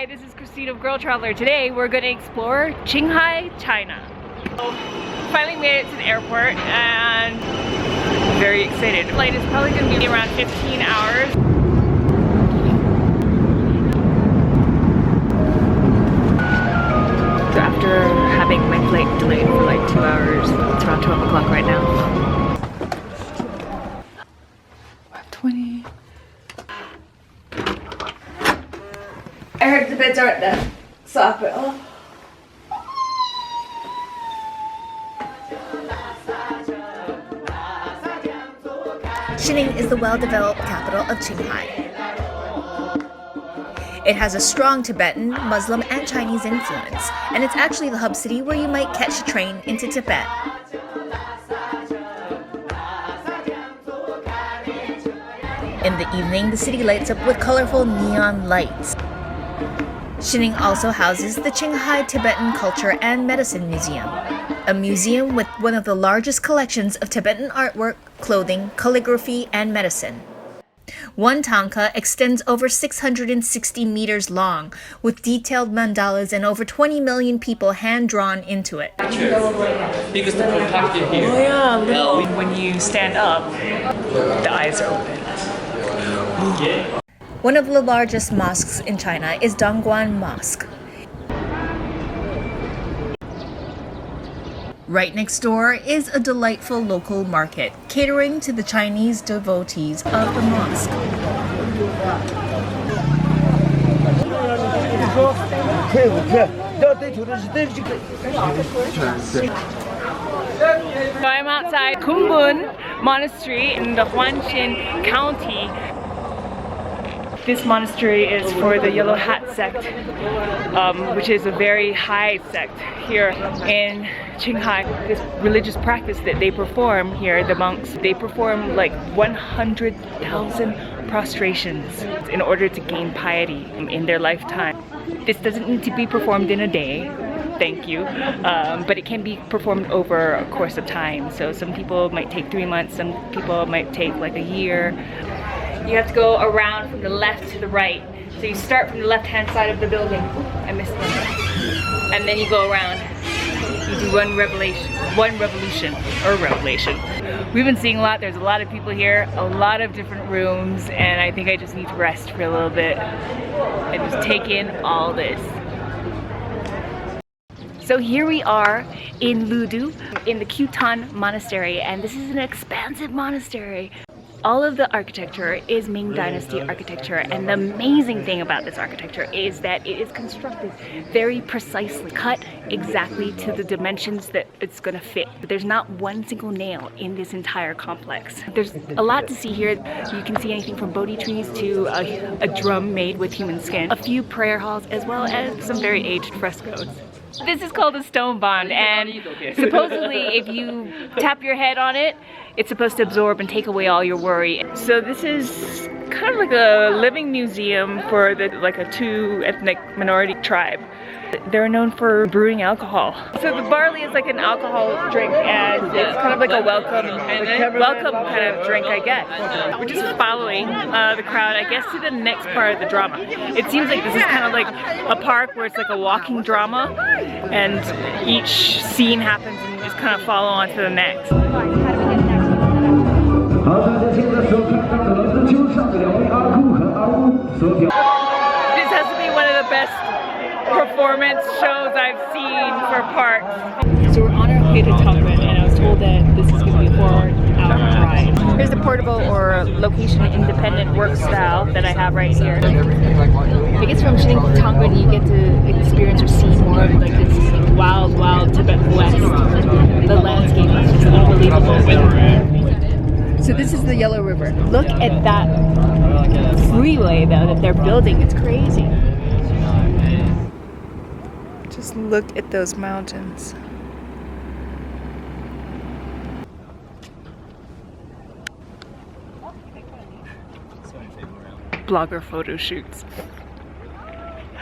Hi, this is Christine of Girl Traveler. Today we're going to explore Qinghai, China. So, finally made it to the airport and I'm very excited. The flight is probably going to be around 15 hours. So after having my flight delayed for like 2 hours, it's around 12 o'clock right now. 20. I heard the beds aren't that soft, but oh. Xining is the well-developed capital of Qinghai. It has a strong Tibetan, Muslim, and Chinese influence, and it's actually the hub city where you might catch a train into Tibet. In the evening, the city lights up with colorful neon lights. Xining also houses the Qinghai Tibetan Culture and Medicine Museum, a museum with one of the largest collections of Tibetan artwork, clothing, calligraphy, and medicine. One tanka extends over 660 meters long, with detailed mandalas and over 20 million people hand-drawn into it. Because the contact here. Oh yeah, when you stand up, the eyes are open. Yeah. One of the largest mosques in China is Donguan Mosque. Right next door is a delightful local market, catering to the Chinese devotees of the mosque. So I'm outside Kumbum Monastery in the Huangshan County. This monastery is for the Yellow Hat sect, which is a very high sect here in Qinghai. This religious practice that they perform here, the monks, they perform like 100,000 prostrations in order to gain piety in their lifetime. This doesn't need to be performed in a day, thank you, but it can be performed over a course of time. So some people might take 3 months, some people might take like a year. You have to go around from the left to the right. So you start from the left-hand side of the building. I missed one. And then you go around. You do one revolution. We've been seeing a lot. There's a lot of people here, a lot of different rooms, and I think I just need to rest for a little bit and just take in all this. So here we are in Ledu, in the Qutan Monastery, and this is an expansive monastery. All of the architecture is Ming Dynasty architecture, and the amazing thing about this architecture is that it is constructed very precisely, cut exactly to the dimensions that it's gonna fit. There's not one single nail in this entire complex. There's a lot to see here. You can see anything from Bodhi trees to a drum made with human skin, a few prayer halls, as well as some very aged frescoes. This is called a stone bond, and supposedly if you tap your head on it, it's supposed to absorb and take away all your worry. So this is kind of like a living museum for like a 2 ethnic minority tribe. They're known for brewing alcohol. So the barley is like an alcohol drink, and it's kind of like a welcome kind of drink, I guess. We're just following the crowd, I guess, to the next part of the drama. It seems like this is kind of like a park where it's like a walking drama, and each scene happens and you just kind of follow on to the next. This has to be one of the best performance shows I've seen for parks. So we're on our way to Tongren, and I was told that this is going to be a 4-hour drive. Here's the portable or location independent work style that I have right here. I guess from Xining to Tongren you get to experience or see more of like this wild, wild Tibetan West. The landscape is just unbelievable. So this is the Yellow River. Look at that freeway though that they're building, it's crazy. Just look at those mountains. Blogger photo shoots.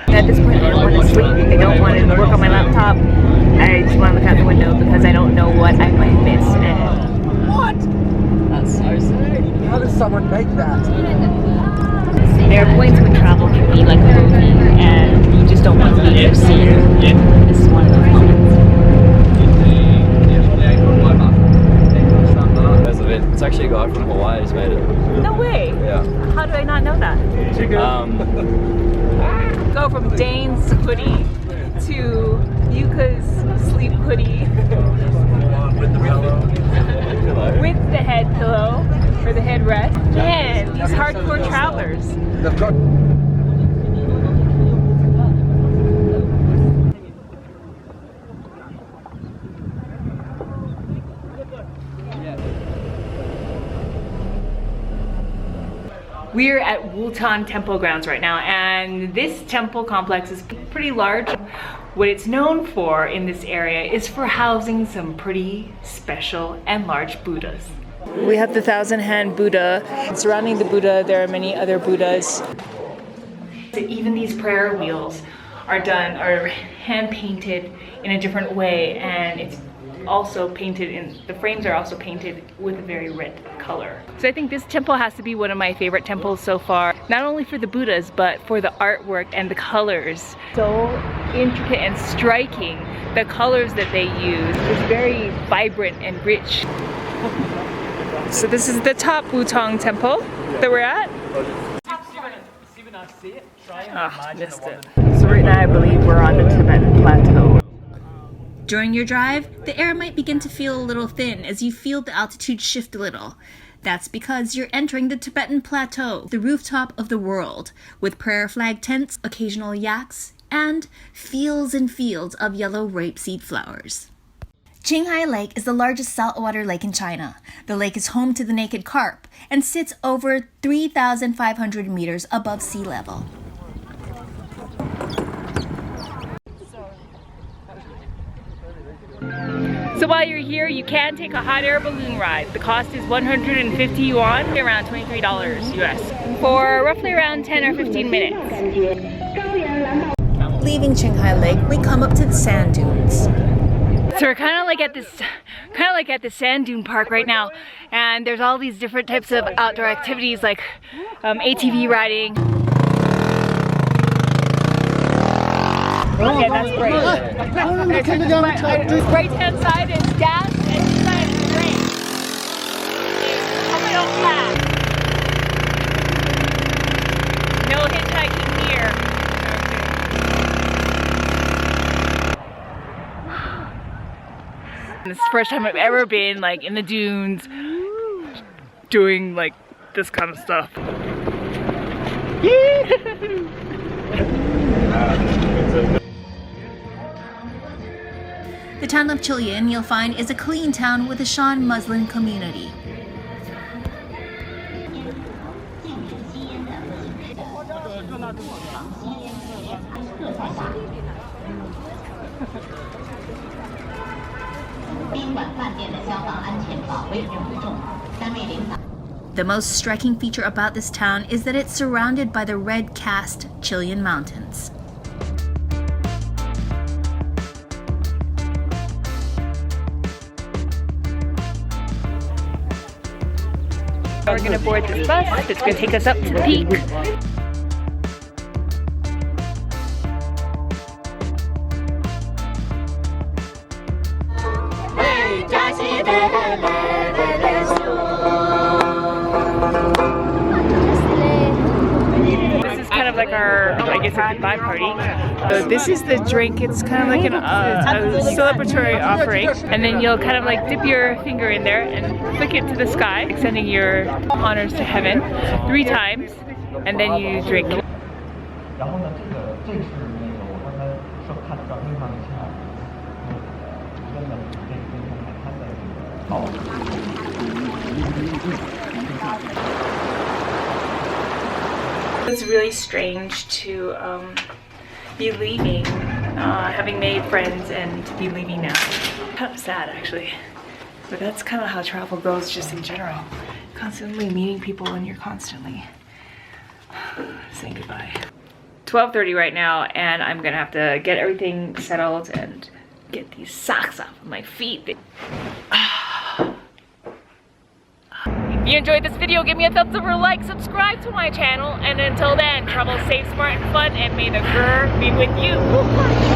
At this point I don't want to sleep, I don't want to work on my laptop. I just want to look out the window because I don't know what I might miss. What? That's so sick. How does someone make that? There are points when travel can be like a movie, and go from Dane's hoodie to Yuka's sleep hoodie with the head pillow or the headrest. Man, these hardcore travelers. We're at Wutun Temple grounds right now, and this temple complex is pretty large. What it's known for in this area is for housing some pretty special and large Buddhas. We have the 1,000-hand Buddha. Surrounding the Buddha, there are many other Buddhas. Even these prayer wheels are hand painted in a different way, and it's also painted in, the frames are also painted with a very red color. So I think this temple has to be one of my favorite temples so far, not only for the Buddhas, but for the artwork and the colors. So intricate and striking, the colors that they use. It's very vibrant and rich. So this is the top Wutong temple that we're at. Ah, missed it. So right now I believe we're on the Tibetan Plateau. During your drive, the air might begin to feel a little thin as you feel the altitude shift a little. That's because you're entering the Tibetan Plateau, the rooftop of the world, with prayer flag tents, occasional yaks, and fields and fields of yellow rapeseed flowers. Qinghai Lake is the largest saltwater lake in China. The lake is home to the naked carp and sits over 3,500 meters above sea level. So while you're here, you can take a hot air balloon ride. The cost is 150 yuan, around $23 US, for roughly around 10 or 15 minutes. Leaving Qinghai Lake, we come up to the sand dunes. So we're kind of like at the sand dune park right now, and there's all these different types of outdoor activities like ATV riding. Okay, that's great. Right hand side is gas and this side is brake. Hope I don't pass. No hitchhiking here. This is the first time I've ever been like in the dunes doing like this kind of stuff. The town of Qilian, you'll find, is a clean town with a Shan Muslim community. The most striking feature about this town is that it's surrounded by the red-cast Qilian Mountains. We're gonna board this bus. It's gonna take us up to the peak. This is kind of like our, I guess, a goodbye party. So this is the drink. It's kind of like a celebratory offering, and then you'll kind of like dip your finger in there and flick it to the sky, extending your honors to heaven 3 times, and then you drink. It's really strange to be leaving, having made friends, and to be leaving now. Kind of sad actually, but that's kind of how travel goes just in general. Constantly meeting people and you're constantly saying goodbye. 12:30 right now, and I'm gonna have to get everything settled and get these socks off of my feet. If you enjoyed this video, give me a thumbs up or a like, subscribe to my channel, and until then, travel safe, smart, and fun, and may the GRRR be with you.